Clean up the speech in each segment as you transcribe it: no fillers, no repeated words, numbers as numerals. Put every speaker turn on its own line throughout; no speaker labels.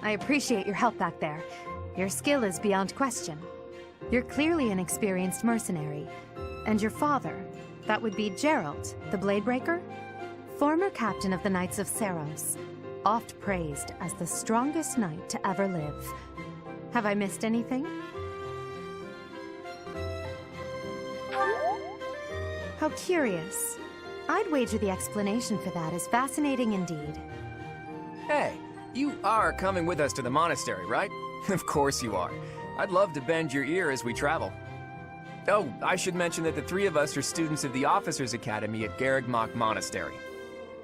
I appreciate your help back there. Your skill is beyond question. You're clearly an experienced mercenary. And your father, that would be Gerald, the Bladebreaker? Former captain of the Knights of Seros, oft praised as the strongest knight to ever live. Have I missed anything? How curious. I'd wager the explanation for that is fascinating indeed.
Hey, you are coming with us to the monastery, right? Of course you are. I'd love to bend your ear as we travel. Oh, I should mention that the three of us are students of the Officers' Academy at Garrigmach Monastery.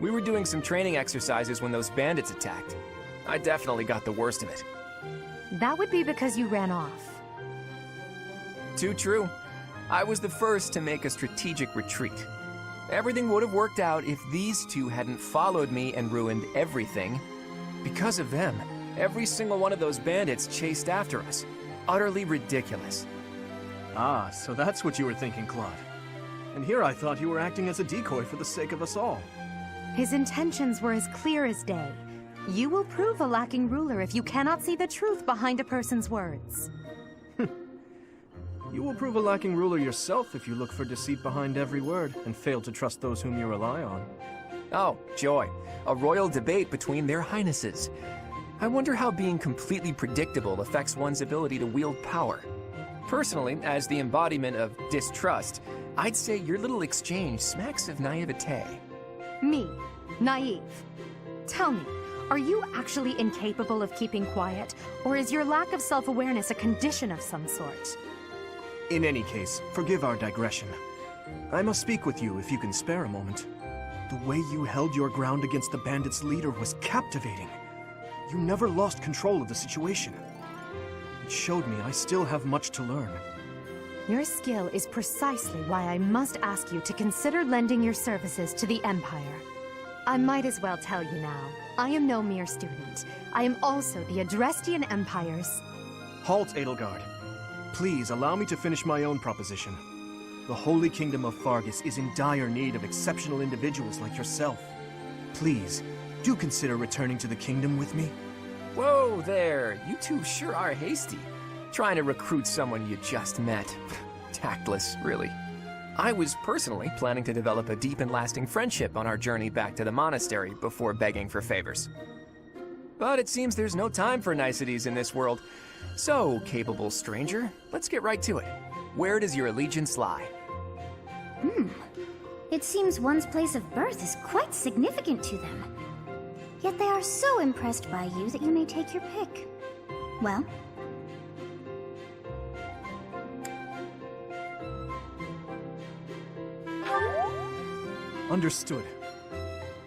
We were doing some training exercises when those bandits attacked. I definitely got the worst of it.
That would be because you ran off.
Too true. I was the first to make a strategic retreat. Everything would have worked out if these two hadn't followed me and ruined everything. Because of them, every single one of those bandits chased after us. Utterly ridiculous.
Ah, so that's what you were thinking, Claude. And here I thought you were acting as a decoy for the sake of us all.
His intentions were as clear as day. You will prove a lacking ruler if you cannot see the truth behind a person's words.
You will prove a lacking ruler yourself if you look for deceit behind every word and fail to trust those whom you rely on.
Oh, joy. A royal debate between their highnesses. I wonder how being completely predictable affects one's ability to wield power. Personally, as the embodiment of distrust, I'd say your little exchange smacks of naivete.
Me? Naive? Tell me, are you actually incapable of keeping quiet, or is your lack of self-awareness a condition of some sort?
In any case, forgive our digression. I must speak with you if you can spare a moment. The way you held your ground against the bandits' leader was captivating. You never lost control of the situation. It showed me I still have much to learn.
Your skill is precisely why I must ask you to consider lending your services to the Empire. I might as well tell you now, I am no mere student. I am also the Adrestian Empire's...
Halt, Edelgard. Please allow me to finish my own proposition. The Holy Kingdom of Fargus is in dire need of exceptional individuals like yourself. Please, do consider returning to the kingdom with me.
Whoa there, you two sure are hasty. Trying to recruit someone you just met. Tactless, really. I was personally planning to develop a deep and lasting friendship on our journey back to the monastery before begging for favors. But it seems there's no time for niceties in this world. So, capable stranger, let's get right to it. Where does your allegiance lie?
It seems one's place of birth is quite significant to them. Yet they are so impressed by you that you may take your pick. Well?
Understood.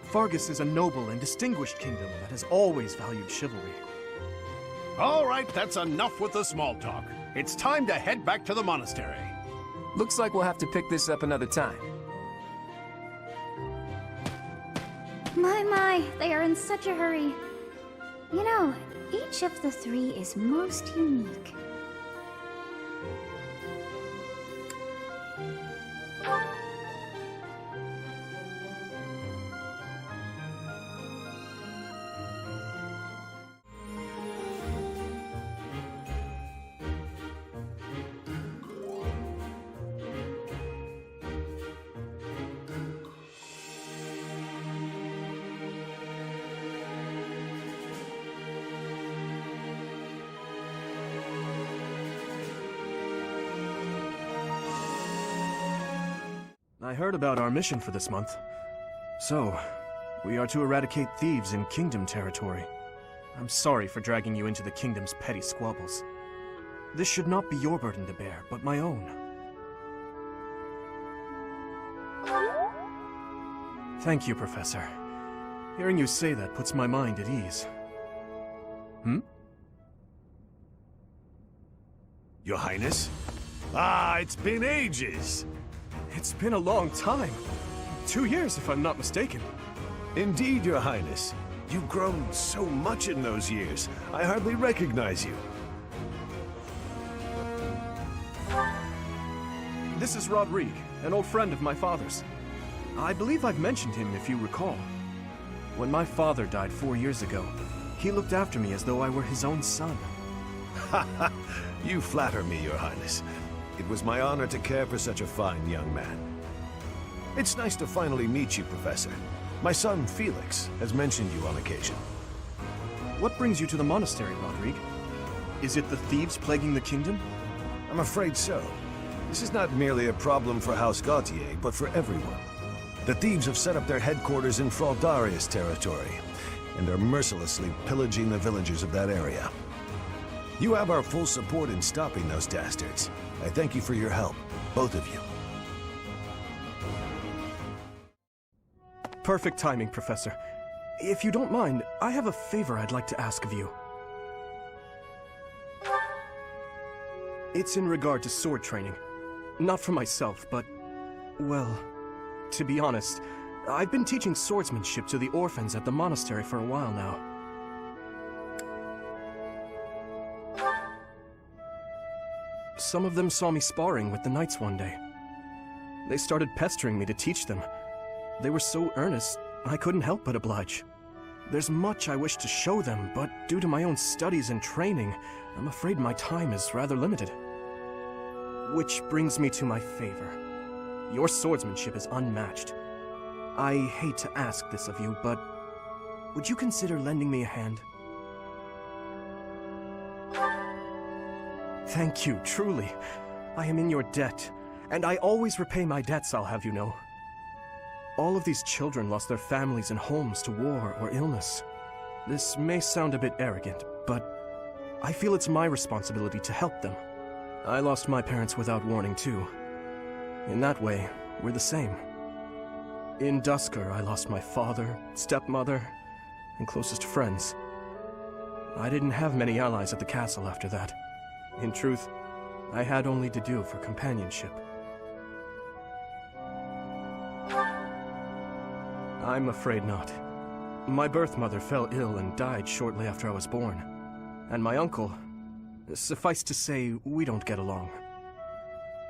Fargus is a noble and distinguished kingdom that has always valued chivalry.
All right, that's enough with the small talk. It's time to head back to the monastery.
Looks like we'll have to pick this up another time.
My, they are in such a hurry. You know, each of the three is most unique.
I heard about our mission for this month. So, we are to eradicate thieves in Kingdom territory. I'm sorry for dragging you into the Kingdom's petty squabbles. This should not be your burden to bear, but my own. Thank you, Professor. Hearing you say that puts my mind at ease.
Your Highness? Ah, it's been ages.
It's been a long time. 2 years, if I'm not mistaken.
Indeed, Your Highness. You've grown so much in those years, I hardly recognize you.
This is Rodrigue, an old friend of my father's. I believe I've mentioned him, if you recall. When my father died 4 years ago, he looked after me as though I were his own son.
You flatter me, Your Highness. It was my honor to care for such a fine young man. It's nice to finally meet you, Professor. My son, Felix, has mentioned you on occasion.
What brings you to the monastery, Rodrigue? Is it the thieves plaguing the kingdom?
I'm afraid so. This is not merely a problem for House Gautier, but for everyone. The thieves have set up their headquarters in Fraldaria's territory, and are mercilessly pillaging the villagers of that area. You have our full support in stopping those dastards. I thank you for your help, both of you.
Perfect timing, Professor. If you don't mind, I have a favor I'd like to ask of you. It's in regard to sword training. Not for myself, but, well, to be honest, I've been teaching swordsmanship to the orphans at the monastery for a while now. Some of them saw me sparring with the knights one day. They started pestering me to teach them. They were so earnest, I couldn't help but oblige. There's much I wish to show them, but due to my own studies and training, I'm afraid my time is rather limited. Which brings me to my favor. Your swordsmanship is unmatched. I hate to ask this of you, but would you consider lending me a hand? Thank you, truly. I am in your debt, and I always repay my debts, I'll have you know. All of these children lost their families and homes to war or illness. This may sound a bit arrogant, but I feel it's my responsibility to help them. I lost my parents without warning, too. In that way, we're the same. In Dusker, I lost my father, stepmother, and closest friends. I didn't have many allies at the castle after that. In truth, I had only to do for companionship. I'm afraid not. My birth mother fell ill and died shortly after I was born. And my uncle, suffice to say, we don't get along.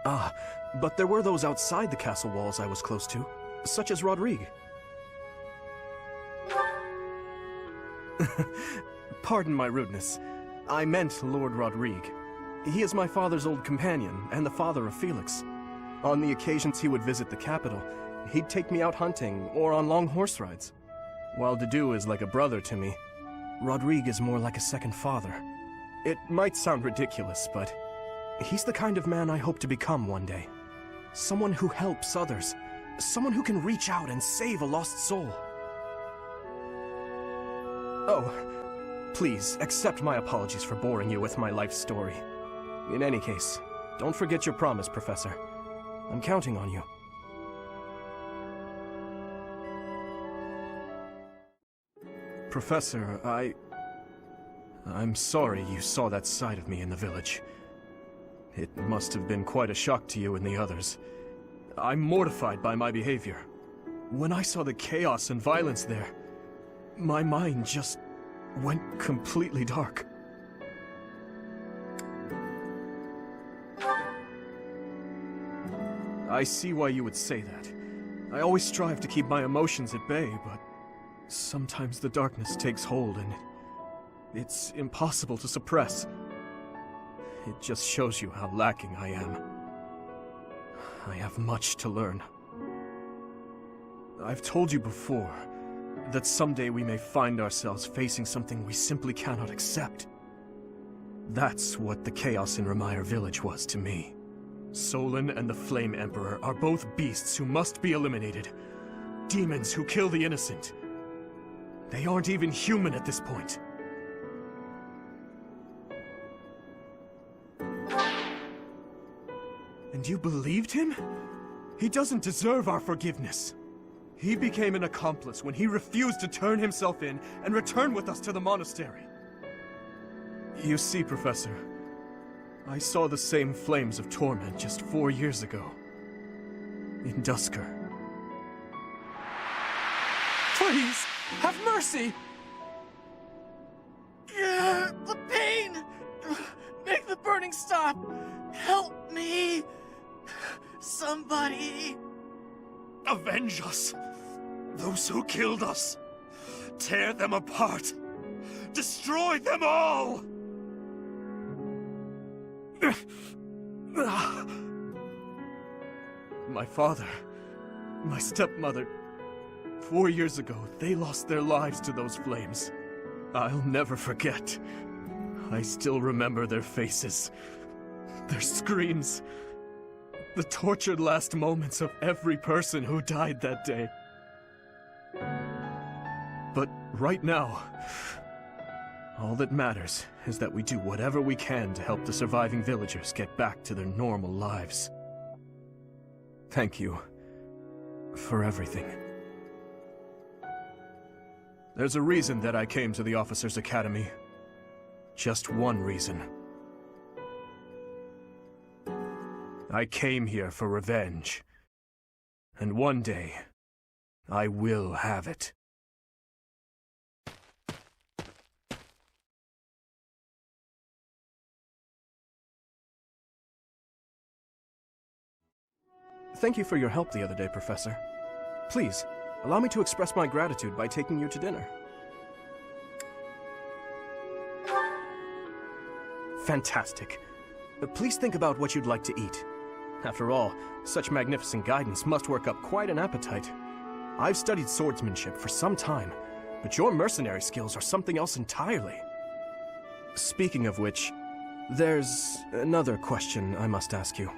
Ah, but there were those outside the castle walls I was close to, such as Rodrigue. Pardon my rudeness. I meant Lord Rodrigue. He is my father's old companion, and the father of Felix. On the occasions he would visit the capital, he'd take me out hunting or on long horse rides. While Dedu is like a brother to me, Rodrigue is more like a second father. It might sound ridiculous, but he's the kind of man I hope to become one day. Someone who helps others. Someone who can reach out and save a lost soul. Oh, please accept my apologies for boring you with my life story. In any case, don't forget your promise, Professor. I'm counting on you. Professor, I'm sorry you saw that side of me in the village. It must have been quite a shock to you and the others. I'm mortified by my behavior. When I saw the chaos and violence there, my mind just went completely dark. I see why you would say that. I always strive to keep my emotions at bay, but sometimes the darkness takes hold and it's impossible to suppress. It just shows you how lacking I am. I have much to learn. I've told you before that someday we may find ourselves facing something we simply cannot accept. That's what the chaos in Remire village was to me. Solon and the Flame Emperor are both beasts who must be eliminated. Demons who kill the innocent. They aren't even human at this point. And you believed him? He doesn't deserve our forgiveness. He became an accomplice when he refused to turn himself in and return with us to the monastery. You see, Professor, I saw the same flames of torment just 4 years ago. In Dusker.
Please, have mercy!
The pain! Make the burning stop! Help me! somebody! Avenge us! Those who killed us! Tear them apart! Destroy them all! My father, my stepmother, 4 years ago, they lost their lives to those flames. I'll never forget. I still remember their faces, their screams, the tortured last moments of every person who died that day. But right now, all that matters is that we do whatever we can to help the surviving villagers get back to their normal lives. Thank you for everything. There's a reason that I came to the Officers' Academy. Just one reason. I came here for revenge. And one day, I will have it. Thank you for your help the other day, Professor. Please, allow me to express my gratitude by taking you to dinner. Fantastic. But please think about what you'd like to eat. After all, such magnificent guidance must work up quite an appetite. I've studied swordsmanship for some time, but your mercenary skills are something else entirely. Speaking of which, there's another question I must ask you.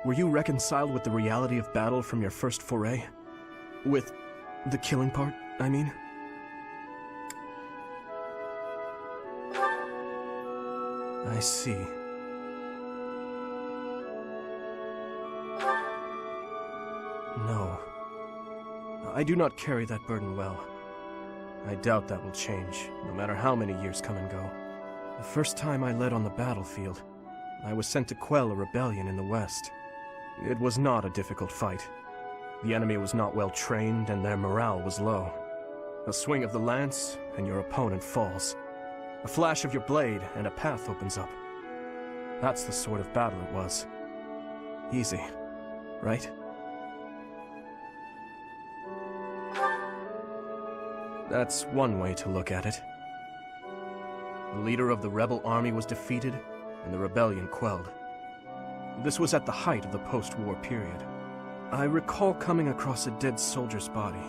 Were you reconciled with the reality of battle from your first foray? With the killing part, I mean? I see. No. I do not carry that burden well. I doubt that will change, no matter how many years come and go. The first time I led on the battlefield, I was sent to quell a rebellion in the west. It was not a difficult fight. The enemy was not well trained, and their morale was low. A swing of the lance, and your opponent falls. A flash of your blade, and a path opens up. That's the sort of battle it was. Easy, right? That's one way to look at it. The leader of the rebel army was defeated, and the rebellion quelled. This was at the height of the post-war period. I recall coming across a dead soldier's body.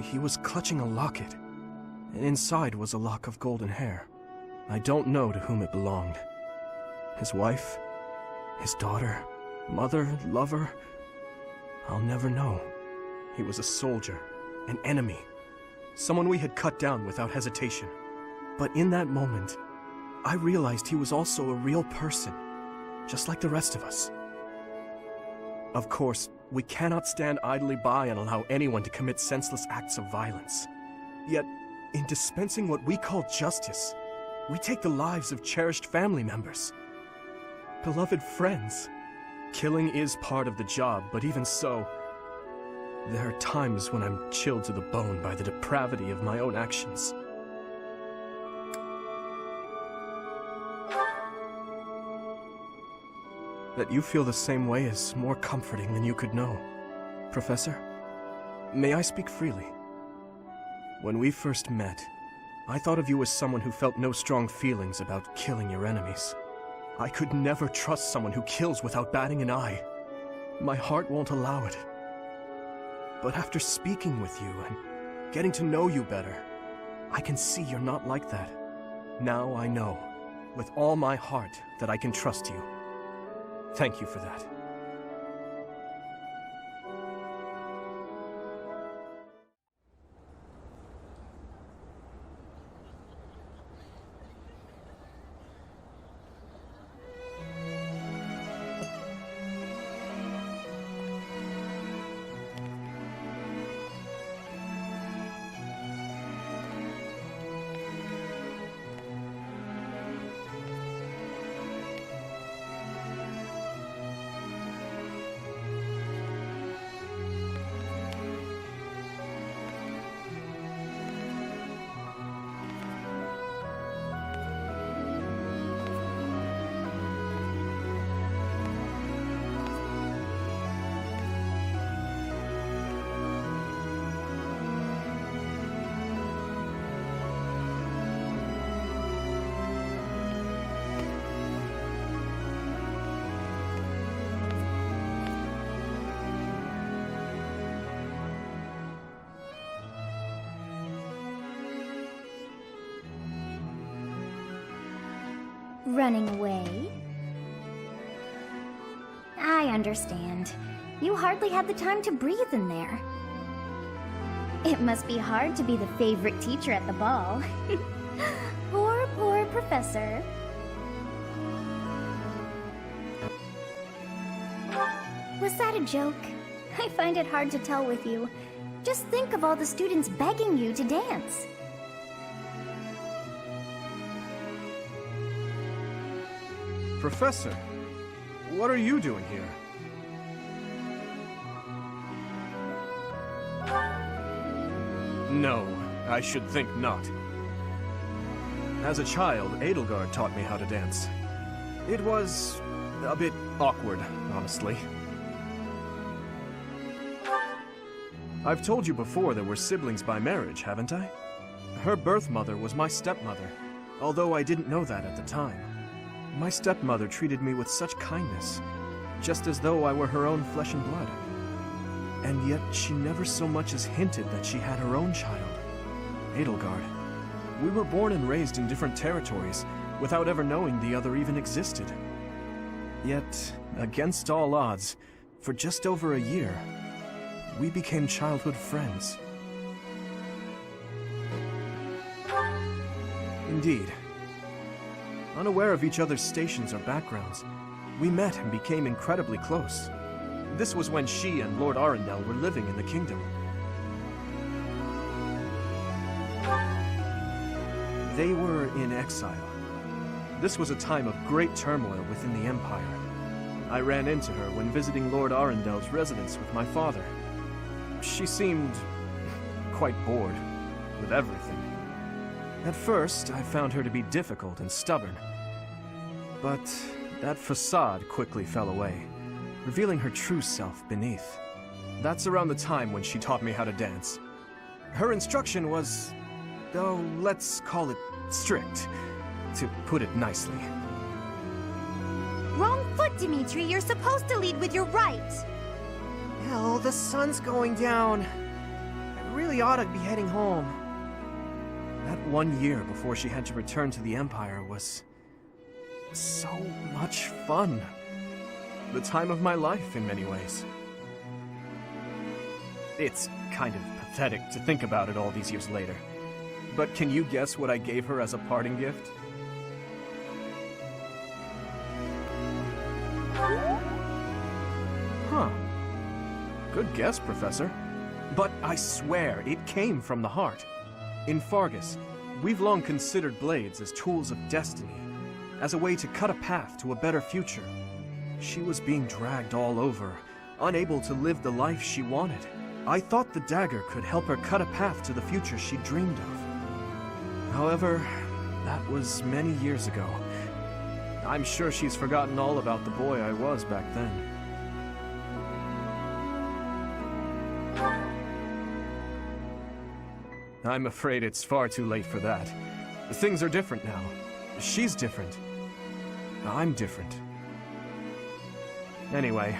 He was clutching a locket, and inside was a lock of golden hair. I don't know to whom it belonged. His wife? His daughter? Mother? Lover? I'll never know. He was a soldier, an enemy, someone we had cut down without hesitation. But in that moment, I realized he was also a real person, just like the rest of us. Of course, we cannot stand idly by and allow anyone to commit senseless acts of violence. Yet, in dispensing what we call justice, we take the lives of cherished family members, beloved friends. Killing is part of the job, but even so, there are times when I'm chilled to the bone by the depravity of my own actions. That you feel the same way is more comforting than you could know. Professor, may I speak freely? When we first met, I thought of you as someone who felt no strong feelings about killing your enemies. I could never trust someone who kills without batting an eye. My heart won't allow it. But after speaking with you and getting to know you better, I can see you're not like that. Now I know, with all my heart, that I can trust you. Thank you for that.
Running away? I understand. You hardly had the time to breathe in there. It must be hard to be the favorite teacher at the ball. Poor professor. Was that a joke? I find it hard to tell with you. Just think of all the students begging you to dance.
Professor, what are you doing here? No, I should think not. As a child, Edelgard taught me how to dance. It was a bit awkward, honestly. I've told you before that we're siblings by marriage, haven't I? Her birth mother was my stepmother, although I didn't know that at the time. My stepmother treated me with such kindness, just as though I were her own flesh and blood. And yet she never so much as hinted that she had her own child, Edelgard. We were born and raised in different territories, without ever knowing the other even existed. Yet, against all odds, for just over a year, we became childhood friends. Indeed. Unaware of each other's stations or backgrounds, we met and became incredibly close. This was when she and Lord Arundel were living in the kingdom. They were in exile. This was a time of great turmoil within the Empire. I ran into her when visiting Lord Arundel's residence with my father. She seemed quite bored with everything. At first, I found her to be difficult and stubborn. But that facade quickly fell away, revealing her true self beneath. That's around the time when she taught me how to dance. Her instruction was, though, let's call it strict, to put it nicely.
Wrong foot, Dimitri. You're supposed to lead with your right.
Hell, the sun's going down. I really ought to be heading home.
That 1 year before she had to return to the Empire was so much fun. The time of my life in many ways. It's kind of pathetic to think about it all these years later. But can you guess what I gave her as a parting gift? Huh. Good guess, Professor. But I swear, it came from the heart. In Fargus, we've long considered blades as tools of destiny, as a way to cut a path to a better future. She was being dragged all over, unable to live the life she wanted. I thought the dagger could help her cut a path to the future she dreamed of. However, that was many years ago. I'm sure she's forgotten all about the boy I was back then. I'm afraid it's far too late for that. Things are different now. She's different. I'm different. Anyway,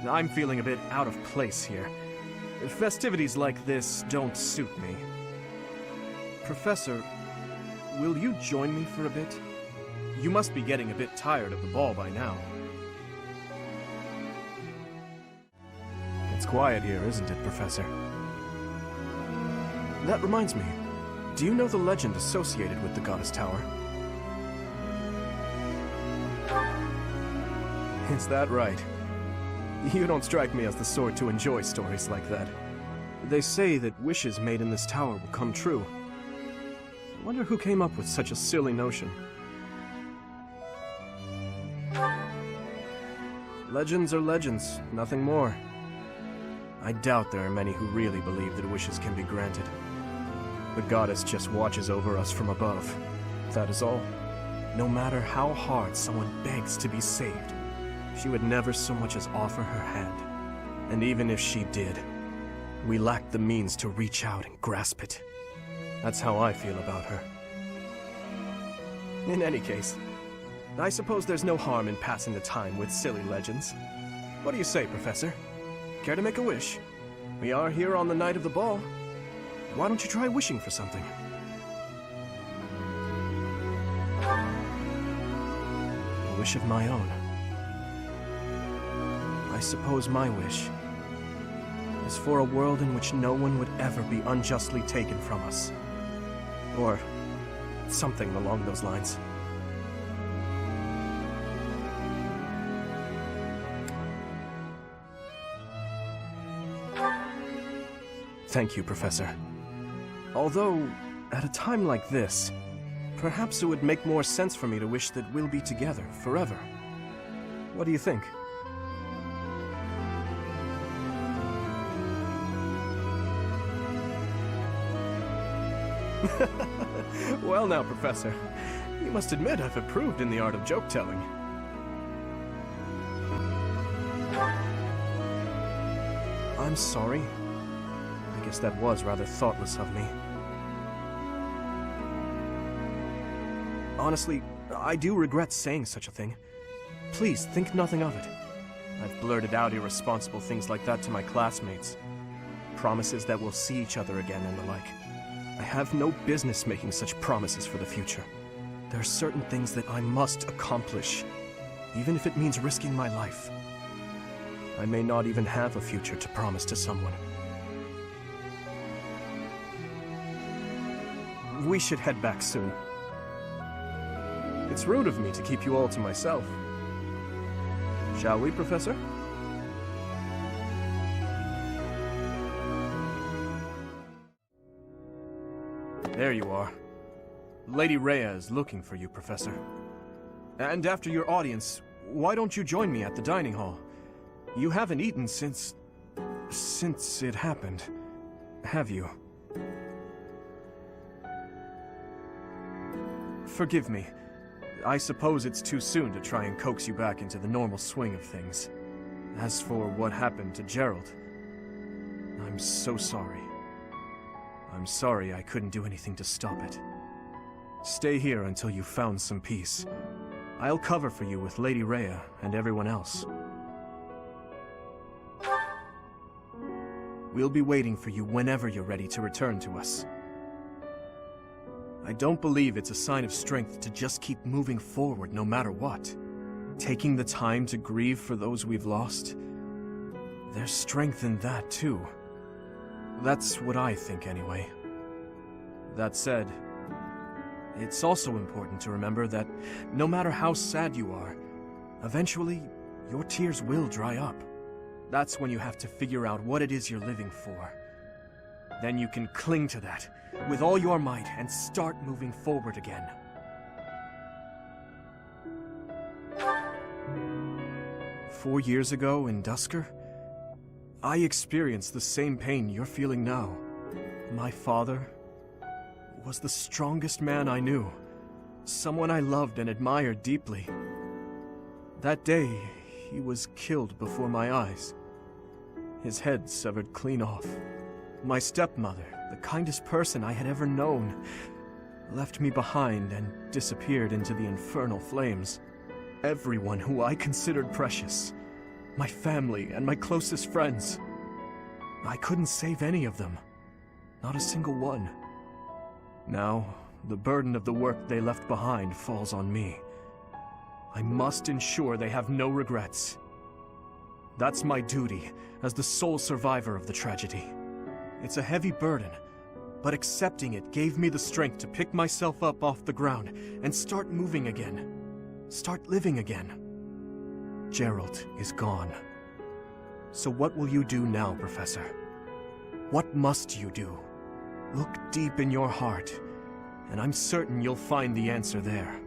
I'm feeling a bit out of place here. Festivities like this don't suit me. Professor, will you join me for a bit? You must be getting a bit tired of the ball by now. It's quiet here, isn't it, Professor? That reminds me. Do you know the legend associated with the Goddess Tower? Is that right? You don't strike me as the sort to enjoy stories like that. They say that wishes made in this tower will come true. I wonder who came up with such a silly notion. Legends are legends, nothing more. I doubt there are many who really believe that wishes can be granted. The goddess just watches over us from above. That is all. No matter how hard someone begs to be saved, she would never so much as offer her hand. And even if she did, we lack the means to reach out and grasp it. That's how I feel about her. In any case, I suppose there's no harm in passing the time with silly legends. What do you say, Professor? Care to make a wish? We are here on the night of the ball. Why don't you try wishing for something? wish of my own. I suppose my wish is for a world in which no one would ever be unjustly taken from us. Or something along those lines. Thank you, Professor. Although, at a time like this, perhaps it would make more sense for me to wish that we'll be together forever. What do you think? Well now, Professor, you must admit I've improved in the art of joke-telling. I'm sorry. I guess that was rather thoughtless of me. Honestly, I do regret saying such a thing. Please, think nothing of it. I've blurted out irresponsible things like that to my classmates. Promises that we'll see each other again and the like. I have no business making such promises for the future. There are certain things that I must accomplish, even if it means risking my life. I may not even have a future to promise to someone. We should head back soon. It's rude of me to keep you all to myself. Shall we, Professor? There you are. Lady Rhea is looking for you, Professor. And after your audience, why don't you join me at the dining hall? You haven't eaten since it happened, have you? Forgive me. I suppose it's too soon to try and coax you back into the normal swing of things. As for what happened to Gerald, I'm so sorry. I'm sorry I couldn't do anything to stop it. Stay here until you've found some peace. I'll cover for you with Lady Rhea and everyone else. We'll be waiting for you whenever you're ready to return to us. I don't believe it's a sign of strength to just keep moving forward no matter what. Taking the time to grieve for those we've lost. There's strength in that too. That's what I think anyway. That said, it's also important to remember that no matter how sad you are, eventually your tears will dry up. That's when you have to figure out what it is you're living for. Then you can cling to that with all your might and start moving forward again. Four years ago in Dusker, I experienced the same pain you're feeling now. My father was the strongest man I knew, someone I loved and admired deeply. That day, he was killed before my eyes, his head severed clean off. My stepmother, the kindest person I had ever known, left me behind and disappeared into the infernal flames. Everyone who I considered precious, my family and my closest friends, I couldn't save any of them, not a single one. Now, the burden of the work they left behind falls on me. I must ensure they have no regrets. That's my duty as the sole survivor of the tragedy. It's a heavy burden, but accepting it gave me the strength to pick myself up off the ground and start moving again. Start living again. Gerald is gone. So what will you do now, Professor? What must you do? Look deep in your heart, and I'm certain you'll find the answer there.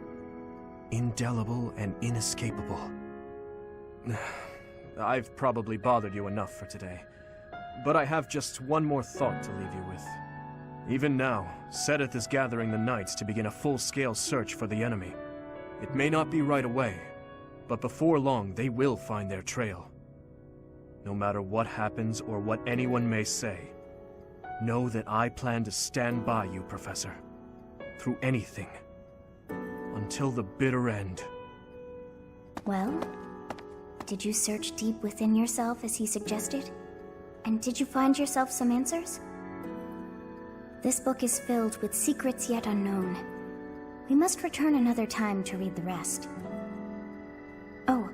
Indelible and inescapable. I've probably bothered you enough for today, but I have just one more thought to leave you with. Even now, Sedith is gathering the knights to begin a full-scale search for the enemy. It may not be right away, but before long they will find their trail. No matter what happens or what anyone may say, know that I plan to stand by you, Professor. Through anything. Until the bitter end.
Well, did you search deep within yourself as he suggested? And did you find yourself some answers? This book is filled with secrets yet unknown. We must return another time to read the rest. Oh,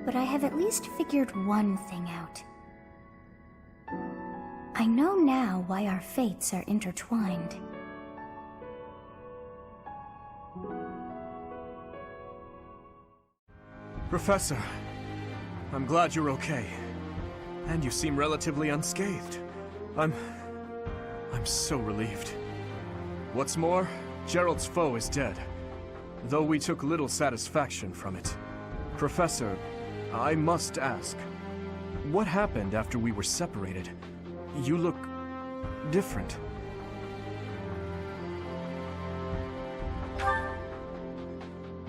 but I have at least figured one thing out. I know now why our fates are intertwined.
Professor, I'm glad you're okay. And you seem relatively unscathed. I'm so relieved. What's more, Gerald's foe is dead, though we took little satisfaction from it. Professor, I must ask, what happened after we were separated? You look different.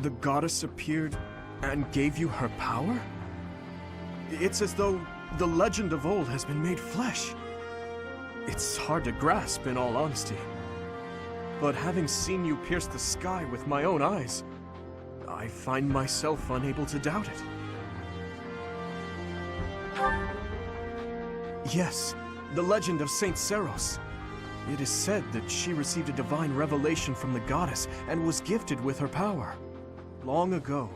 The goddess appeared and gave you her power? It's as though the legend of old has been made flesh. It's hard to grasp, in all honesty. But having seen you pierce the sky with my own eyes, I find myself unable to doubt it. Yes, the legend of Saint Seros. It is said that she received a divine revelation from the goddess and was gifted with her power. Long ago,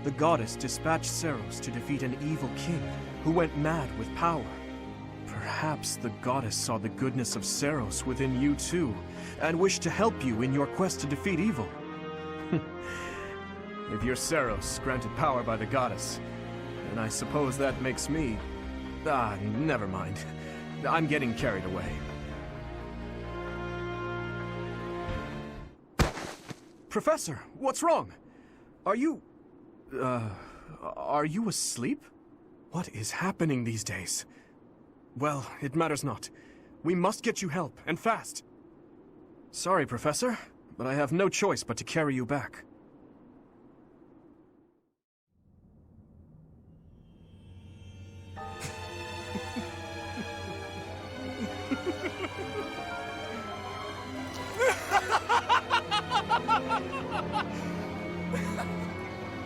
the goddess dispatched Seros to defeat an evil king who went mad with power. Perhaps the goddess saw the goodness of Seros within you too, and wished to help you in your quest to defeat evil. If you're Seros, granted power by the goddess, then I suppose that makes me... never mind. I'm getting carried away. Professor, what's wrong? Are you asleep? What is happening these days? Well, it matters not. We must get you help, and fast. Sorry, Professor, but I have no choice but to carry you back.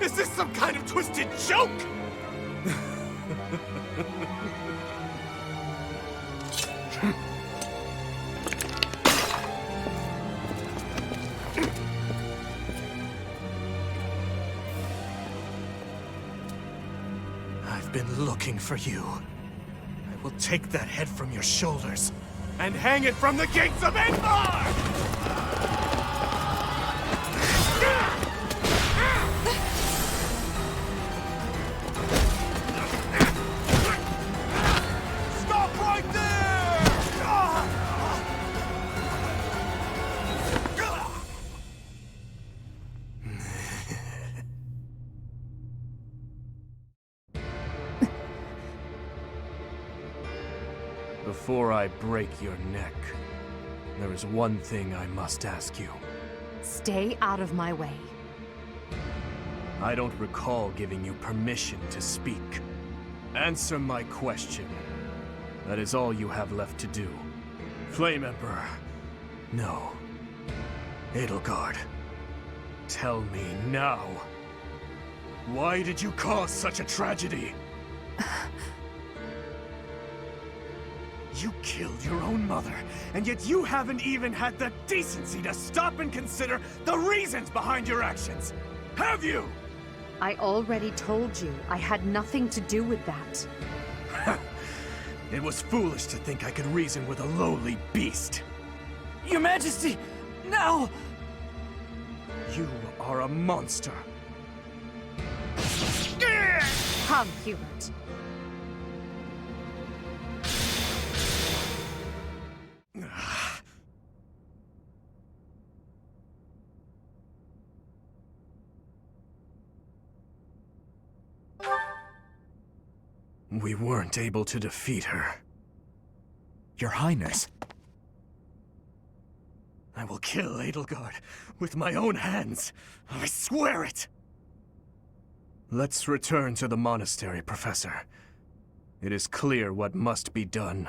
Is this some kind of twisted joke? I've been looking for you. I will take that head from your shoulders and hang it from the gates of Edelgard! Before I break your neck, there is one thing I must ask you.
Stay out of my way.
I don't recall giving you permission to speak. Answer my question. That is all you have left to do. Flame Emperor. No. Edelgard. Tell me now. Why did you cause such a tragedy? You killed your own mother, and yet you haven't even had the decency to stop and consider the reasons behind your actions! Have you?
I already told you I had nothing to do with that.
It was foolish to think I could reason with a lowly beast.
Your Majesty, now!
You are a monster.
Come, Hubert.
We weren't able to defeat her.
Your Highness.
I will kill Edelgard with my own hands. I swear it! Let's return to the monastery, Professor. It is clear what must be done.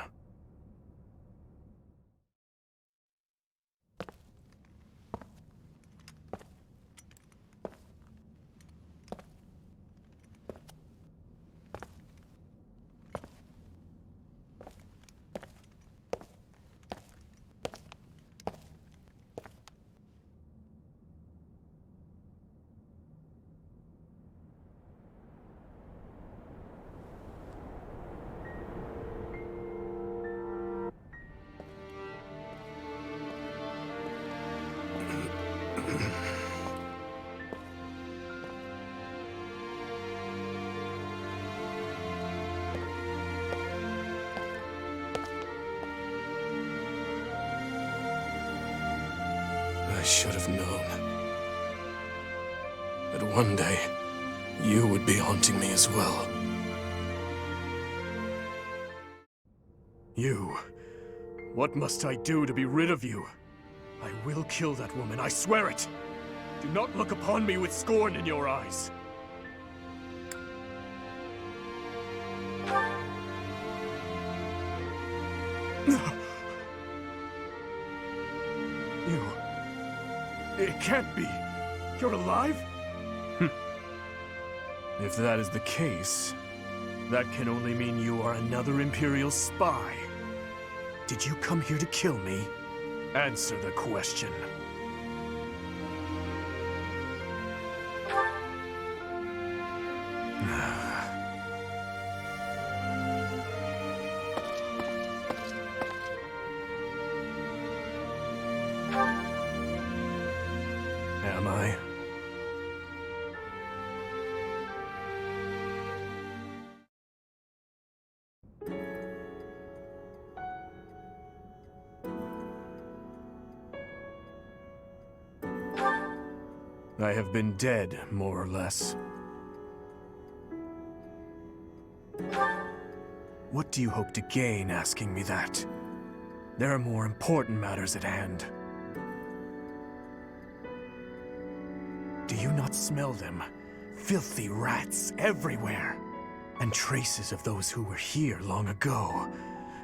I should have known that one day you would be haunting me as well. You. What must I do to be rid of you? I will kill that woman, I swear it! Do not look upon me with scorn in your eyes. You... It can't be. You're alive? If that is the case, that can only mean you are another Imperial spy. Did you come here to kill me? Answer the question. Am I? I have been dead, more or less. What do you hope to gain asking me that? There are more important matters at hand. Do you not smell them? Filthy rats everywhere. And traces of those who were here long ago.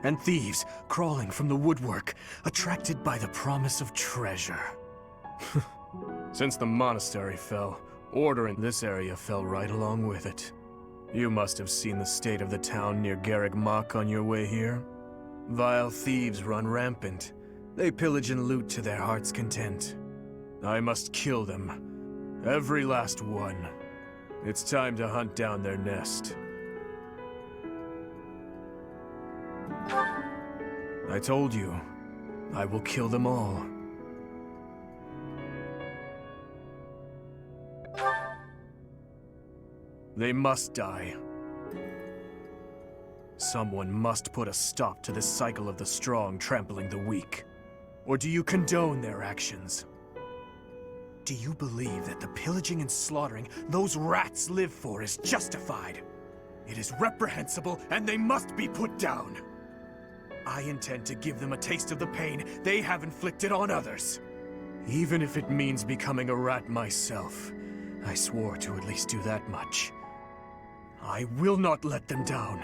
And thieves crawling from the woodwork, attracted by the promise of treasure. Since the monastery fell, order in this area fell right along with it. You must have seen the state of the town near Garreg Mach on your way here. Vile thieves run rampant. They pillage and loot to their heart's content. I must kill them. Every last one. It's time to hunt down their nest. I told you, I will kill them all. They must die. Someone must put a stop to this cycle of the strong trampling the weak. Or do you condone their actions? Do you believe that the pillaging and slaughtering those rats live for is justified? It is reprehensible and they must be put down. I intend to give them a taste of the pain they have inflicted on others. Even if it means becoming a rat myself. I swore to at least do that much. I will not let them down.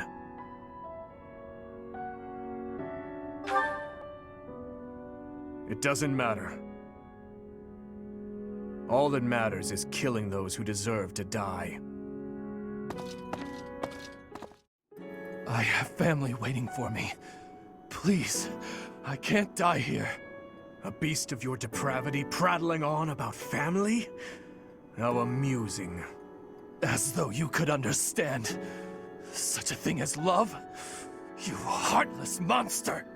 It doesn't matter. All that matters is killing those who deserve to die. I have family waiting for me. Please, I can't die here. A beast of your depravity prattling on about family? How amusing. As though you could understand such a thing as love? You heartless monster!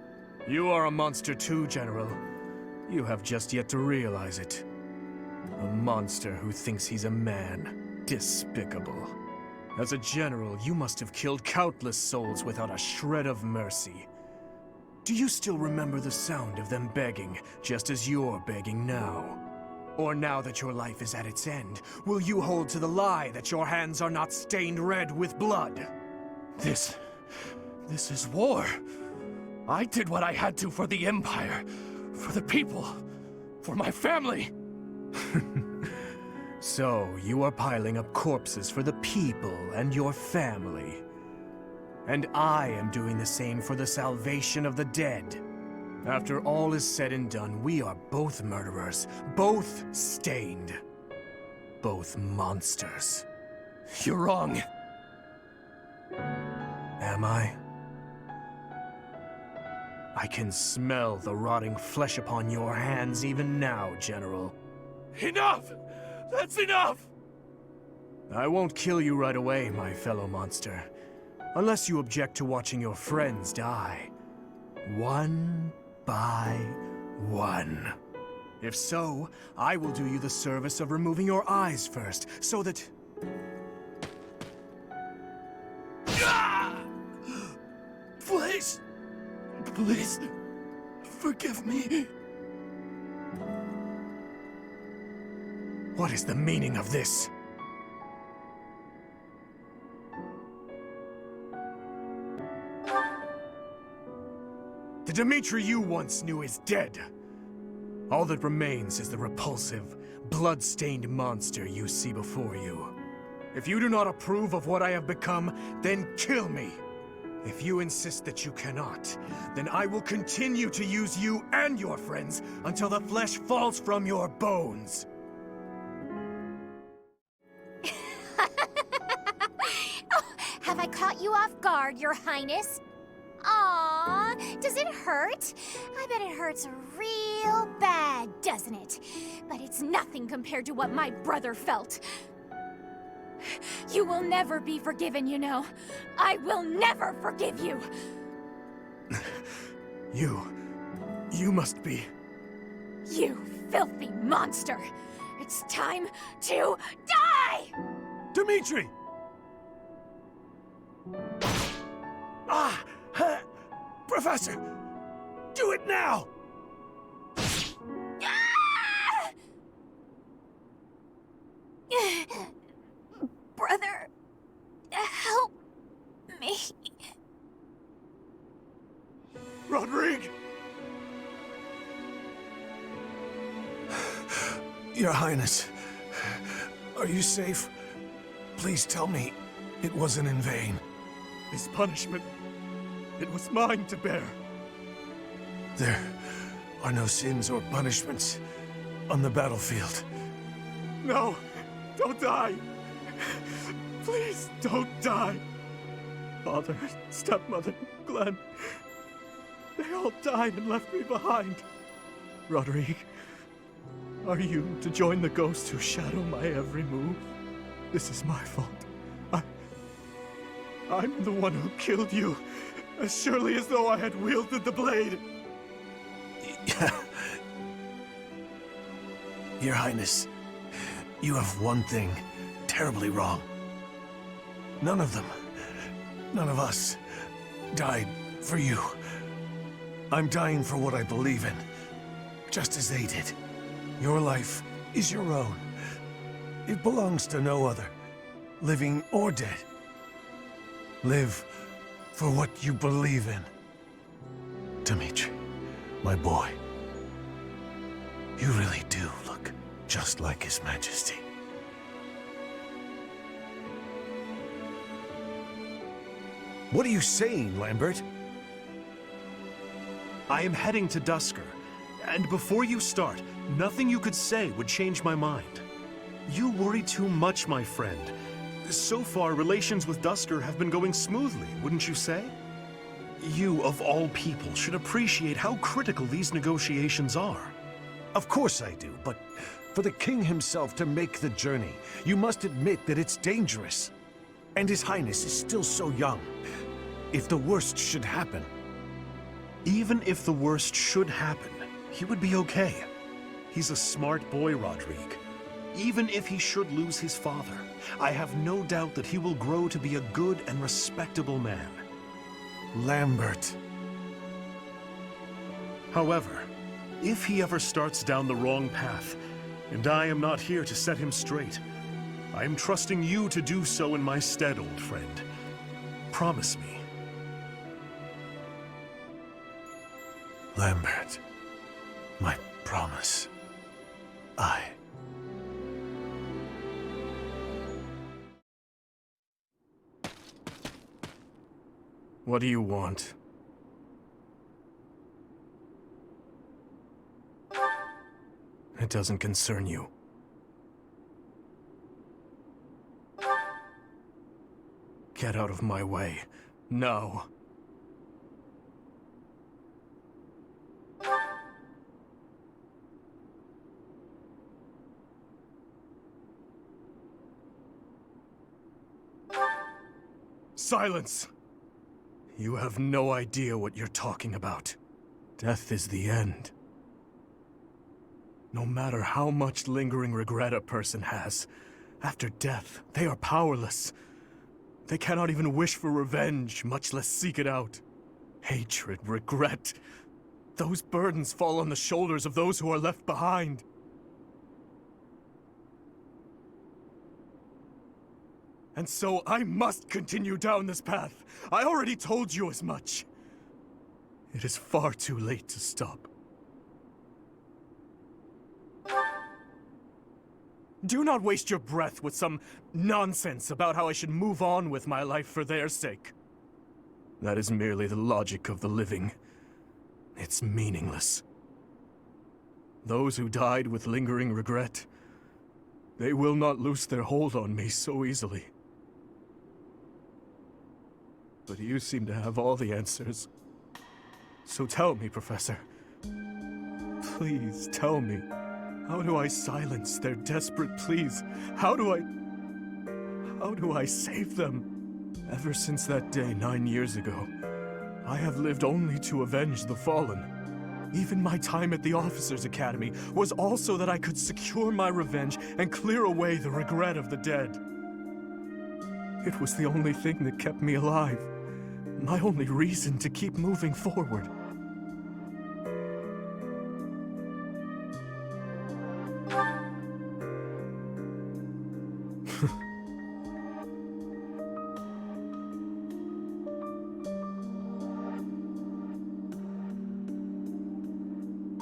You are a monster too, General. You have just yet to realize it. A monster who thinks he's a man. Despicable. As a general, you must have killed countless souls without a shred of mercy. Do you still remember the sound of them begging, just as you're begging now? Or now that your life is at its end, will you hold to the lie that your hands are not stained red with blood? This is war. I did what I had to for the Empire, for the people, for my family. So, you are piling up corpses for the people and your family. And I am doing the same for the salvation of the dead. After all is said and done, we are both murderers, both stained, both monsters. You're wrong. Am I? I can smell the rotting flesh upon your hands even now, General. Enough! That's enough! I won't kill you right away, my fellow monster. Unless you object to watching your friends die. One by one. If so, I will do you the service of removing your eyes first, so that... Please! Please, forgive me. What is the meaning of this? The Dimitri you once knew is dead. All that remains is the repulsive, blood-stained monster you see before you. If you do not approve of what I have become, then kill me. If you insist that you cannot, then I will continue to use you and your friends until the flesh falls from your bones.
Have I caught you off guard, Your Highness? Aww, does it hurt? I bet it hurts real bad, doesn't it? But it's nothing compared to what my brother felt. You will never be forgiven, you know. I will never forgive you!
You must be...
You filthy monster! It's time to die!
Dimitri! Ah! Professor! Do it now!
Ah! Brother, help me.
Rodrigue!
Your Highness, are you safe? Please tell me it wasn't in vain.
This punishment, it was mine to bear.
There are no sins or punishments on the battlefield.
No, don't die. Please don't die. Father, stepmother, Glenn, they all died and left me behind. Rodrigue, are you to join the ghosts who shadow my every move? This is my fault. I'm the one who killed you, as surely as though I had wielded the blade.
Your Highness, you have one thing terribly wrong. None of them, none of us, died for you. I'm dying for what I believe in, just as they did. Your life is your own. It belongs to no other, living or dead. Live for what you believe in. Dimitri, my boy, you really do look just like His Majesty. What are you saying, Lambert?
I am heading to Dusker, and before you start, nothing you could say would change my mind. You worry too much, my friend. So far, relations with Dusker have been going smoothly, wouldn't you say? You, of all people, should appreciate how critical these negotiations are.
Of course I do, but for the king himself to make the journey, you must admit that it's dangerous. And His Highness is still so young. If the worst should happen...
Even if the worst should happen, he would be okay. He's a smart boy, Rodrigue. Even if he should lose his father, I have no doubt that he will grow to be a good and respectable man.
Lambert.
However, if he ever starts down the wrong path, and I am not here to set him straight, I am trusting you to do so in my stead, old friend. Promise me.
Lambert, my promise.
What do you want? It doesn't concern you. Get out of my way. No. Silence! You have no idea what you're talking about. Death is the end. No matter how much lingering regret a person has, after death, they are powerless. They cannot even wish for revenge, much less seek it out. Hatred, regret, those burdens fall on the shoulders of those who are left behind. And so I must continue down this path. I already told you as much. It is far too late to stop. Do not waste your breath with some nonsense about how I should move on with my life for their sake. That is merely the logic of the living. It's meaningless. Those who died with lingering regret, they will not loose their hold on me so easily. But you seem to have all the answers. So tell me, Professor. Please tell me. How do I silence their desperate pleas? How do I save them? Ever since that day 9 years ago, I have lived only to avenge the fallen. Even my time at the Officers' Academy was also that I could secure my revenge and clear away the regret of the dead. It was the only thing that kept me alive. My only reason to keep moving forward.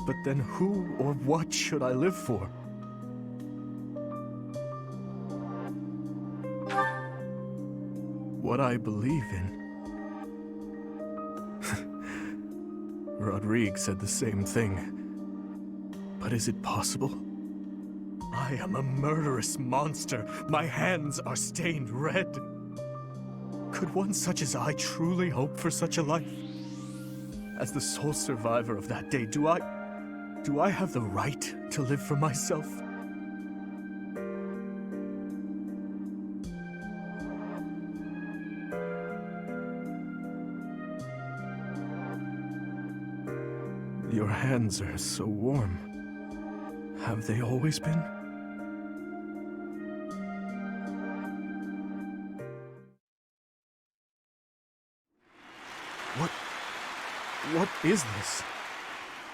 But then who or what should I live for? What I believe in. Rodrigue said the same thing. But is it possible? I am a murderous monster. My hands are stained red. Could one such as I truly hope for such a life? As the sole survivor of that day, do I have the right to live for myself? Your hands are so warm. Have they always been? What is this?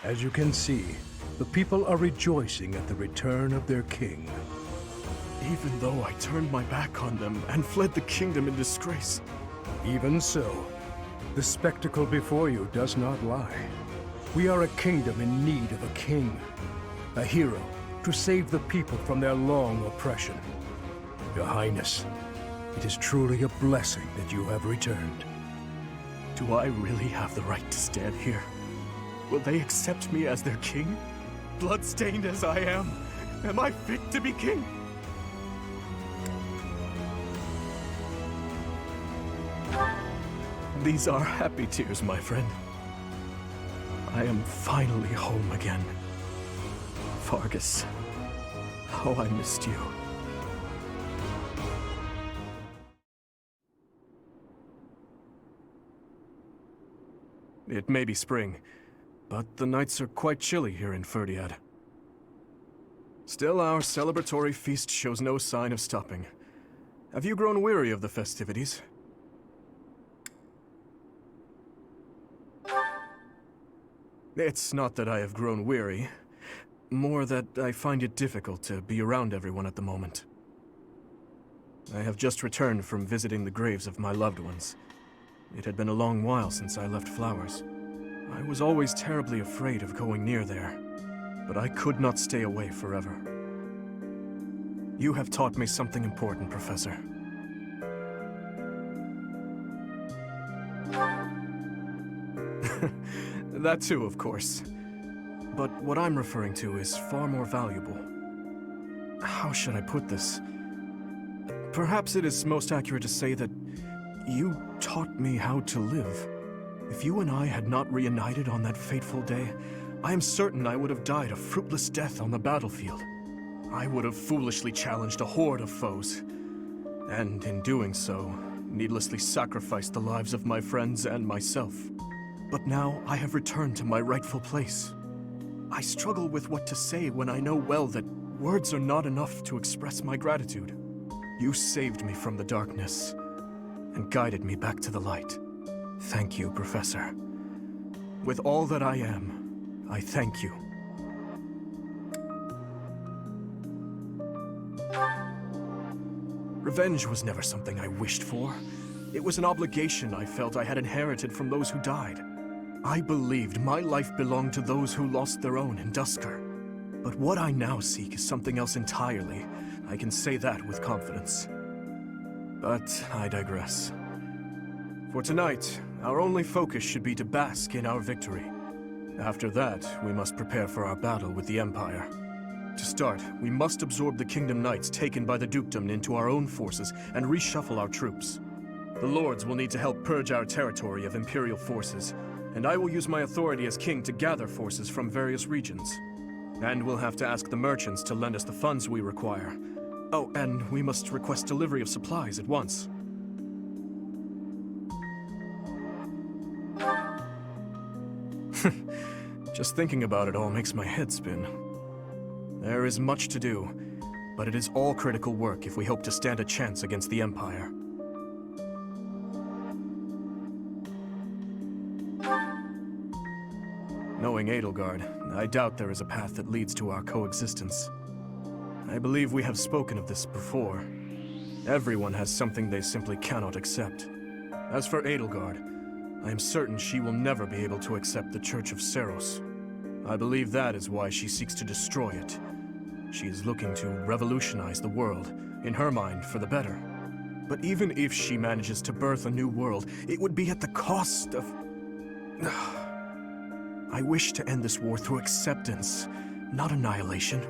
As you can see, the people are rejoicing at the return of their king.
Even though I turned my back on them and fled the kingdom in disgrace.
Even so, the spectacle before you does not lie. We are a kingdom in need of a king, a hero to save the people from their long oppression. Your Highness, it is truly a blessing that you have returned.
Do I really have the right to stand here? Will they accept me as their king? Bloodstained as I am I fit to be king? These are happy tears, my friend. I am finally home again. Vargas, how I missed you. It may be spring, but the nights are quite chilly here in Ferdiad. Still, our celebratory feast shows no sign of stopping. Have you grown weary of the festivities? It's not that I have grown weary, more that I find it difficult to be around everyone at the moment. I have just returned from visiting the graves of my loved ones. It had been a long while since I left Flowers. I was always terribly afraid of going near there, but I could not stay away forever. You have taught me something important, Professor. That too, of course. But what I'm referring to is far more valuable. How should I put this? Perhaps it is most accurate to say that you taught me how to live. If you and I had not reunited on that fateful day, I am certain I would have died a fruitless death on the battlefield. I would have foolishly challenged a horde of foes. And in doing so, needlessly sacrificed the lives of my friends and myself. But now I have returned to my rightful place. I struggle with what to say when I know well that words are not enough to express my gratitude. You saved me from the darkness and guided me back to the light. Thank you, Professor. With all that I am, I thank you.
Revenge was never something I wished for. It was an obligation I felt I had inherited from those who died. I believed my life belonged to those who lost their own in Duscur. But what I now seek is something else entirely. I can say that with confidence. But I digress. For tonight, our only focus should be to bask in our victory. After that, we must prepare for our battle with the Empire. To start, we must absorb the Kingdom Knights taken by the Dukedom into our own forces and reshuffle our troops. The Lords will need to help purge our territory of Imperial forces, and I will use my authority as king to gather forces from various regions. And we'll have to ask the merchants to lend us the funds we require. Oh, and we must request delivery of supplies at once. Just thinking about it all makes my head spin. There is much to do, but it is all critical work if we hope to stand a chance against the Empire. Knowing Edelgard, I doubt there is a path that leads to our coexistence. I believe we have spoken of this before. Everyone has something they simply cannot accept. As for Edelgard, I am certain she will never be able to accept the Church of Seiros. I believe that is why she seeks to destroy it. She is looking to revolutionize the world, in her mind, for the better. But even if she manages to birth a new world, it would be at the cost of... I wish to end this war through acceptance, not annihilation.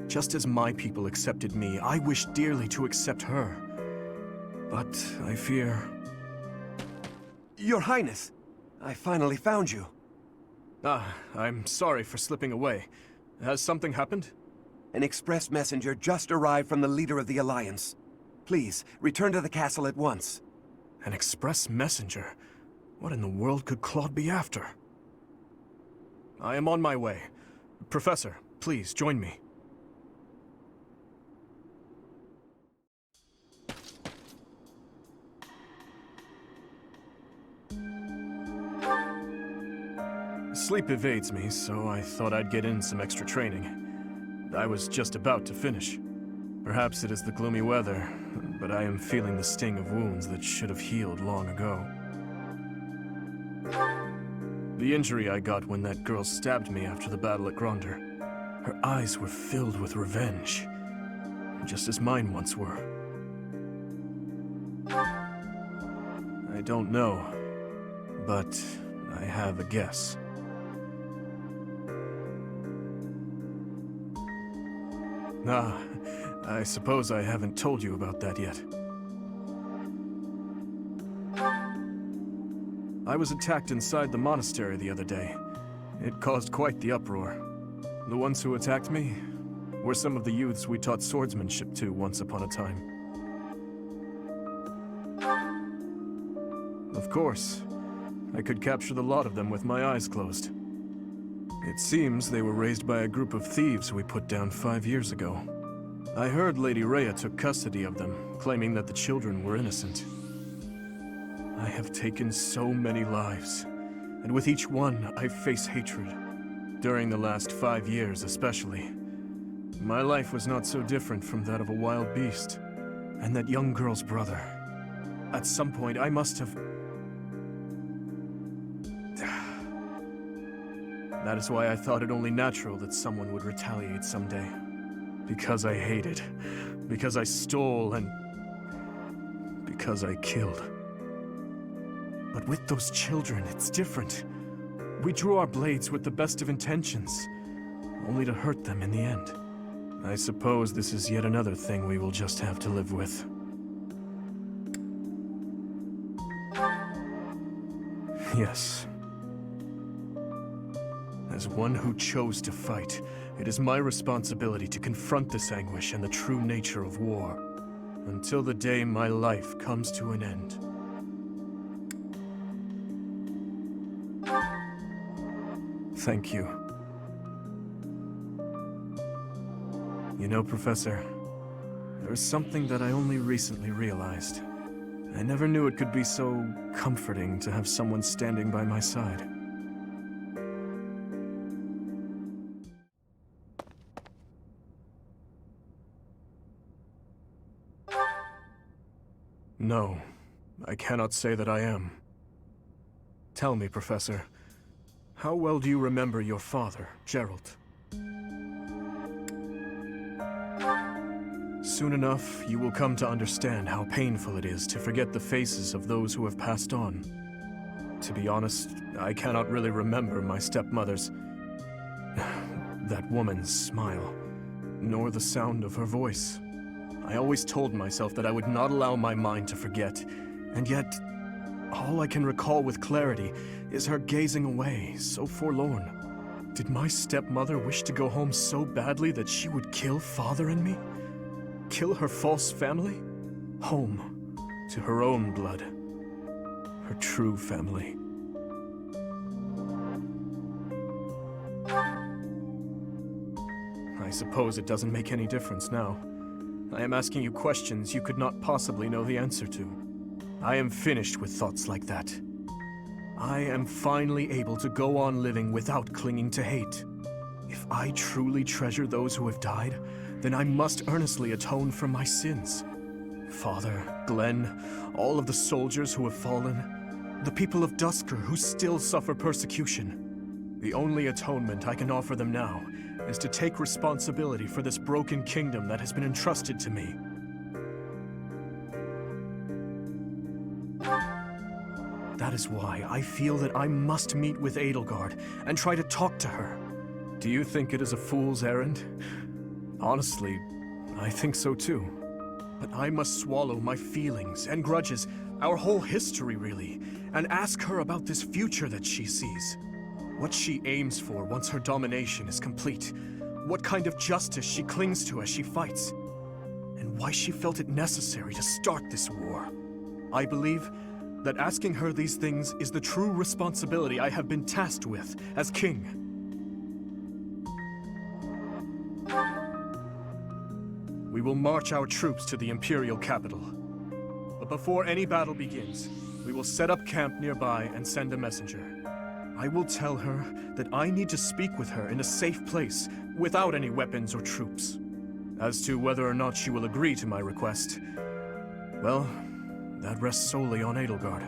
Just as my people accepted me, I wish dearly to accept her. But I fear...
Your Highness, I finally found you.
I'm sorry for slipping away. Has something happened?
An express messenger just arrived from the leader of the Alliance. Please, return to the castle at once.
An express messenger? What in the world could Claude be after? I am on my way. Professor, please join me. Sleep evades me, so I thought I'd get in some extra training. I was just about to finish. Perhaps it is the gloomy weather, but I am feeling the sting of wounds that should have healed long ago. The injury I got when that girl stabbed me after the battle at Gronder. Her eyes were filled with revenge, just as mine once were. I don't know, but I have a guess. I suppose I haven't told you about that yet. I was attacked inside the monastery the other day. It caused quite the uproar. The ones who attacked me were some of the youths we taught swordsmanship to once upon a time. Of course, I could capture the lot of them with my eyes closed. It seems they were raised by a group of thieves we put down 5 years ago. I heard Lady Rhea took custody of them, claiming that the children were innocent. I have taken so many lives, and with each one, I face hatred. During the last 5 years especially. My life was not so different from that of a wild beast. And that young girl's brother. At some point, I must have... That is why I thought it only natural that someone would retaliate someday. Because I hated. Because I stole and... because I killed. But with those children, it's different. We drew our blades with the best of intentions, only to hurt them in the end. I suppose this is yet another thing we will just have to live with. Yes. As one who chose to fight, it is my responsibility to confront this anguish and the true nature of war, until the day my life comes to an end. Thank you. You know, Professor, there is something that I only recently realized. I never knew it could be so comforting to have someone standing by my side.
No, I cannot say that I am. Tell me, Professor, how well do you remember your father, Gerald? Soon enough, you will come to understand how painful it is to forget the faces of those who have passed on. To be honest, I cannot really remember my stepmother's... that woman's smile, nor the sound of her voice. I always told myself that I would not allow my mind to forget, and yet, all I can recall with clarity is her gazing away, so forlorn. Did my stepmother wish to go home so badly that she would kill Father and me? Kill her false family? Home, to her own blood. Her true family. I suppose it doesn't make any difference now. I am asking you questions you could not possibly know the answer to. I am finished with thoughts like that. I am finally able to go on living without clinging to hate. If I truly treasure those who have died, then I must earnestly atone for my sins. Father, Glenn, all of the soldiers who have fallen, the people of Dusker who still suffer persecution. The only atonement I can offer them now is to take responsibility for this broken kingdom that has been entrusted to me. That is why I feel that I must meet with Edelgard and try to talk to her. Do you think it is a fool's errand? Honestly, I think so too. But I must swallow my feelings and grudges, our whole history really, and ask her about this future that she sees. What she aims for once her domination is complete. What kind of justice she clings to as she fights. And why she felt it necessary to start this war. I believe that asking her these things is the true responsibility I have been tasked with as king. We will march our troops to the Imperial capital. But before any battle begins, we will set up camp nearby and send a messenger. I will tell her that I need to speak with her in a safe place, without any weapons or troops. As to whether or not she will agree to my request, well, that rests solely on Edelgard.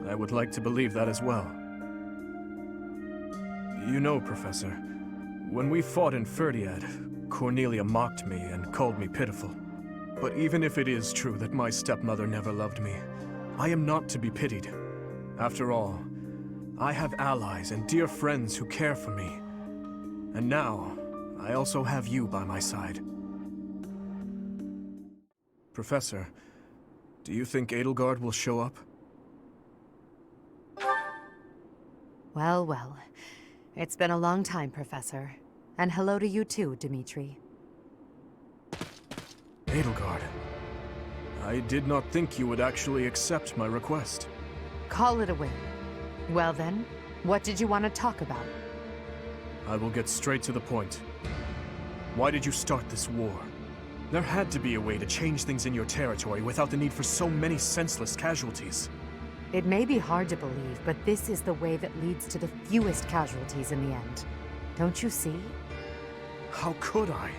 I would like to believe that as well. You know, Professor, when we fought in Ferdiad, Cornelia mocked me and called me pitiful. But even if it is true that my stepmother never loved me, I am not to be pitied. After all, I have allies and dear friends who care for me. And now, I also have you by my side. Professor, do you think Edelgard will show up?
Well, well. It's been a long time, Professor. And hello to you too, Dimitri.
Edelgard, I did not think you would actually accept my request.
Call it a win. Well then, what did you want to talk about?
I will get straight to the point. Why did you start this war? There had to be a way to change things in your territory without the need for so many senseless casualties.
It may be hard to believe, but this is the way that leads to the fewest casualties in the end. Don't you see?
How could I?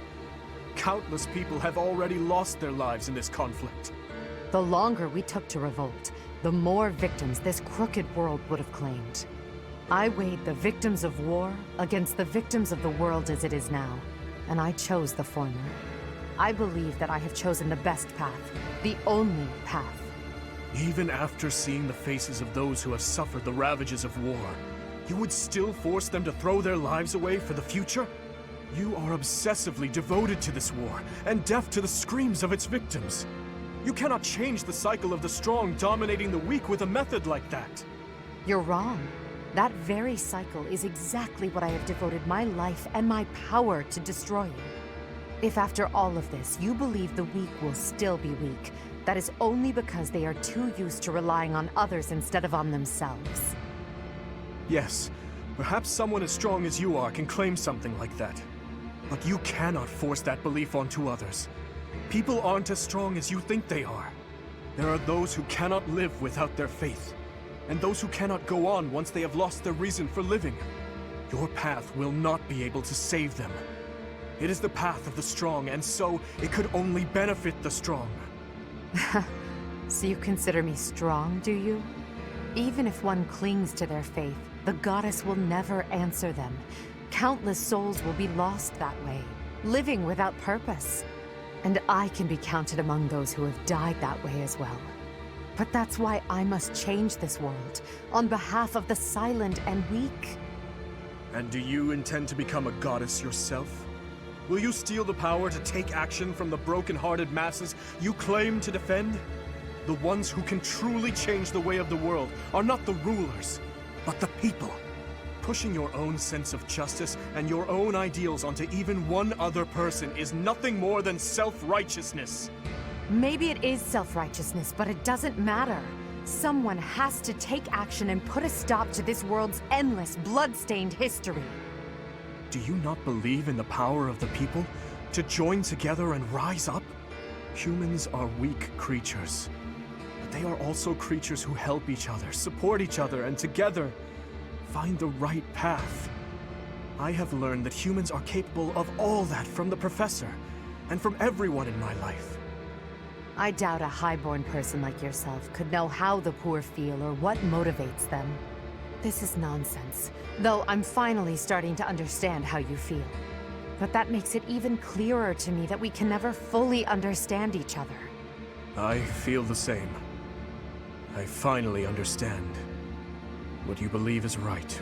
Countless people have already lost their lives in this conflict.
The longer we took to revolt, the more victims this crooked world would have claimed. I weighed the victims of war against the victims of the world as it is now, and I chose the former. I believe that I have chosen the best path, the only path.
Even after seeing the faces of those who have suffered the ravages of war, you would still force them to throw their lives away for the future? You are obsessively devoted to this war, and deaf to the screams of its victims. You cannot change the cycle of the strong dominating the weak with a method like that.
You're wrong. That very cycle is exactly what I have devoted my life and my power to destroying. If after all of this, you believe the weak will still be weak, that is only because they are too used to relying on others instead of on themselves.
Yes, perhaps someone as strong as you are can claim something like that. But you cannot force that belief onto others. People aren't as strong as you think they are. There are those who cannot live without their faith, and those who cannot go on once they have lost their reason for living. Your path will not be able to save them.
It is the path of the strong, and so it could only benefit the strong.
So you consider me strong, do you? Even if one clings to their faith, the goddess will never answer them. Countless souls will be lost that way, living without purpose. And I can be counted among those who have died that way as well. But that's why I must change this world, on behalf of the silent and weak.
And do you intend to become a goddess yourself? Will you steal the power to take action from the broken-hearted masses you claim to defend? The ones who can truly change the way of the world are not the rulers, but the people. Pushing your own sense of justice and your own ideals onto even one other person is nothing more than self-righteousness.
Maybe it is self-righteousness, but it doesn't matter. Someone has to take action and put a stop to this world's endless, blood-stained history.
Do you not believe in the power of the people to join together and rise up? Humans are weak creatures, but they are also creatures who help each other, support each other, and together find the right path. I have learned that humans are capable of all that from the Professor, and from everyone in my life.
I doubt a highborn person like yourself could know how the poor feel or what motivates them. This is nonsense, though I'm finally starting to understand how you feel. But that makes it even clearer to me that we can never fully understand each other.
I feel the same. I finally understand what you believe is right.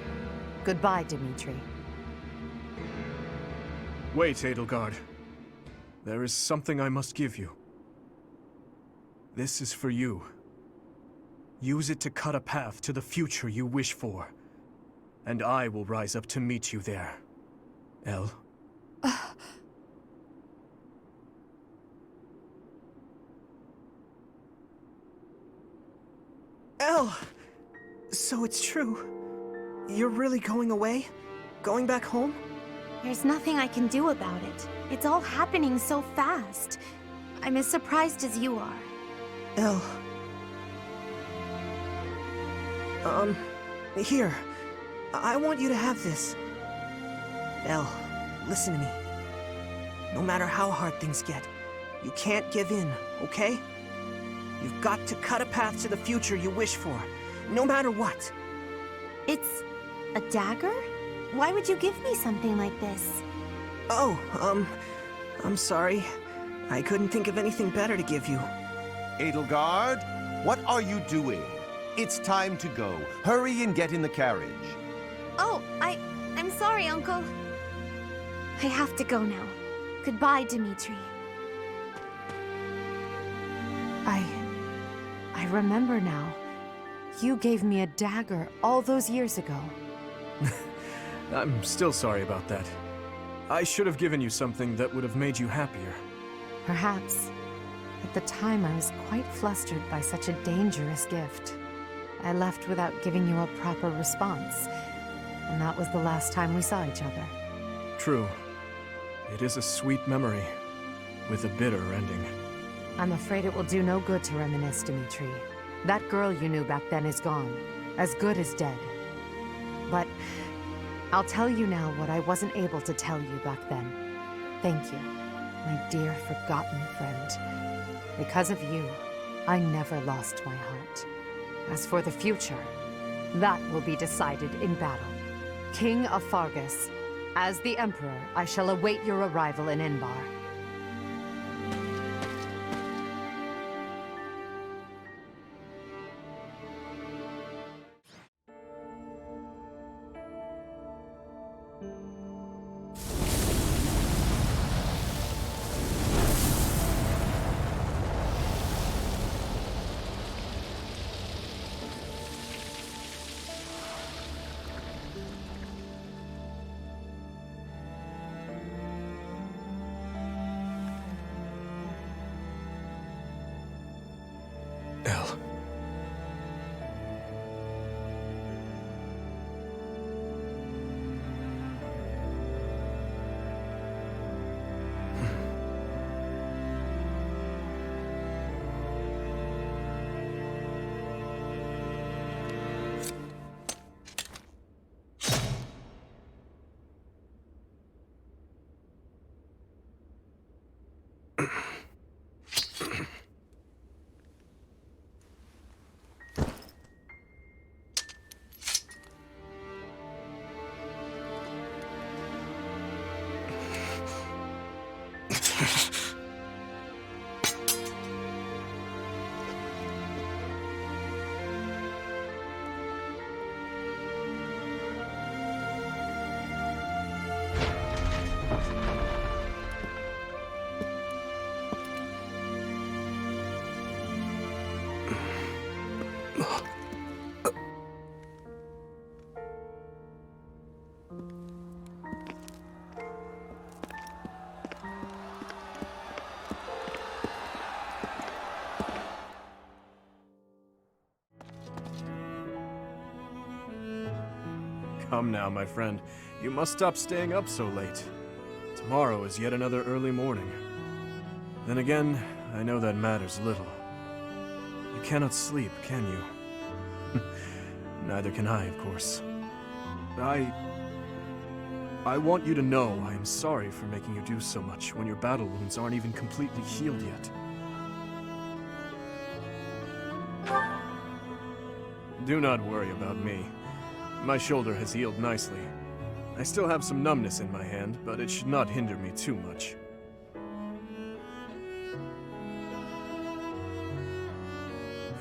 Goodbye, Dimitri.
Wait, Edelgard. There is something I must give you. This is for you. Use it to cut a path to the future you wish for. And I will rise up to meet you there. Elle?
Elle! So it's true. You're really going away? Going back home?
There's nothing I can do about it. It's all happening so fast. I'm as surprised as you are.
Elle. Here. I want you to have this. Elle, listen to me. No matter how hard things get, you can't give in, okay? You've got to cut a path to the future you wish for, no matter what.
It's a dagger? Why would you give me something like this?
Oh, I'm sorry. I couldn't think of anything better to give you.
Edelgard, what are you doing? It's time to go. Hurry and get in the carriage.
Oh, I'm sorry, Uncle. I have to go now. Goodbye, Dimitri.
I remember now. You gave me a dagger all those years ago.
I'm still sorry about that. I should have given you something that would have made you happier.
Perhaps. At the time, I was quite flustered by such a dangerous gift. I left without giving you a proper response, and that was the last time we saw each other.
True. It is a sweet memory, with a bitter ending.
I'm afraid it will do no good to reminisce, Dimitri. That girl you knew back then is gone, as good as dead. But I'll tell you now what I wasn't able to tell you back then. Thank you, my dear forgotten friend. Because of you, I never lost my heart. As for the future, that will be decided in battle. King of Fargus, as the Emperor, I shall await your arrival in Inbar.
Elle.
Come now, my friend. You must stop staying up so late. Tomorrow is yet another early morning. Then again, I know that matters little. You cannot sleep, can you? Neither can I, of course. I want you to know I am sorry for making you do so much when your battle wounds aren't even completely healed yet. Do not worry about me. My shoulder has healed nicely. I still have some numbness in my hand, but it should not hinder me too much.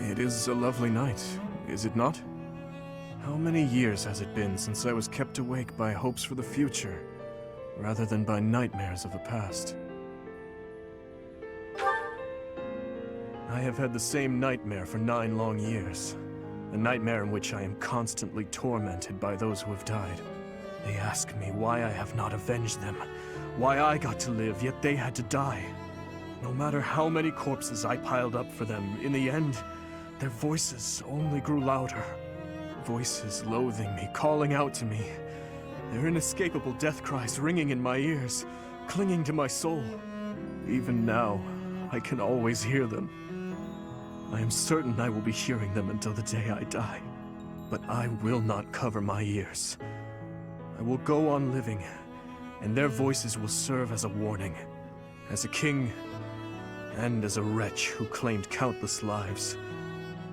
It is a lovely night, is it not? How many years has it been since I was kept awake by hopes for the future, rather than by nightmares of the past? I have had the same nightmare for 9 long years. A nightmare in which I am constantly tormented by those who have died. They ask me why I have not avenged them, why I got to live, yet they had to die. No matter how many corpses I piled up for them, in the end, their voices only grew louder. Voices loathing me, calling out to me. Their inescapable death cries ringing in my ears, clinging to my soul. Even now, I can always hear them. I am certain I will be hearing them until the day I die. But I will not cover my ears. I will go on living, and their voices will serve as a warning. As a king, and as a wretch who claimed countless lives.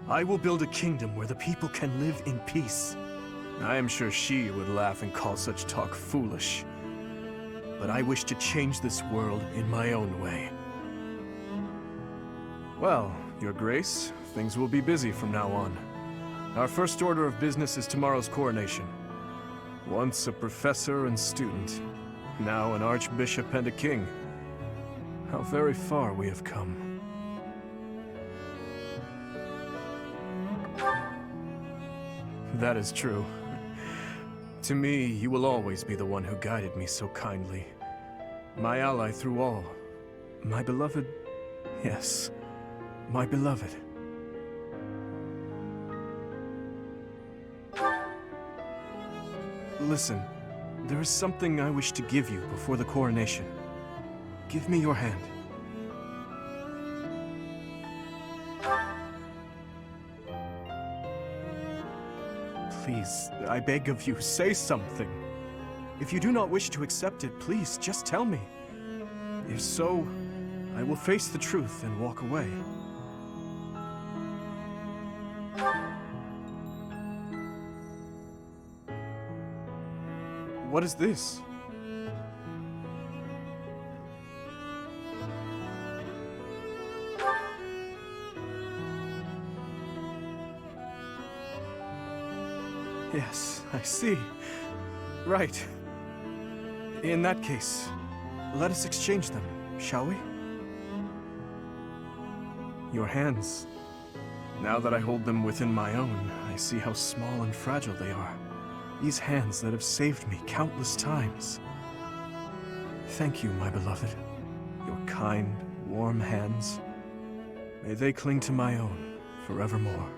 I will build a kingdom where the people can live in peace. I am sure she would laugh and call such talk foolish. But I wish to change this world in my own way. Well, Your Grace, things will be busy from now on. Our first order of business is tomorrow's coronation. Once a professor and student, now an archbishop and a king. How very far we have come. That is true. To me, you will always be the one who guided me so kindly. My ally through all. My beloved... Yes, my beloved. Listen, there is something I wish to give you before the coronation. Give me your hand. Please, I beg of you, say something. If you do not wish to accept it, please, just tell me. If so, I will face the truth and walk away. What is this? Yes, I see. Right. In that case, let us exchange them, shall we? Your hands. Now that I hold them within my own, I see how small and fragile they are. These hands that have saved me countless times. Thank you, my beloved. Your kind, warm hands. May they cling to my own forevermore.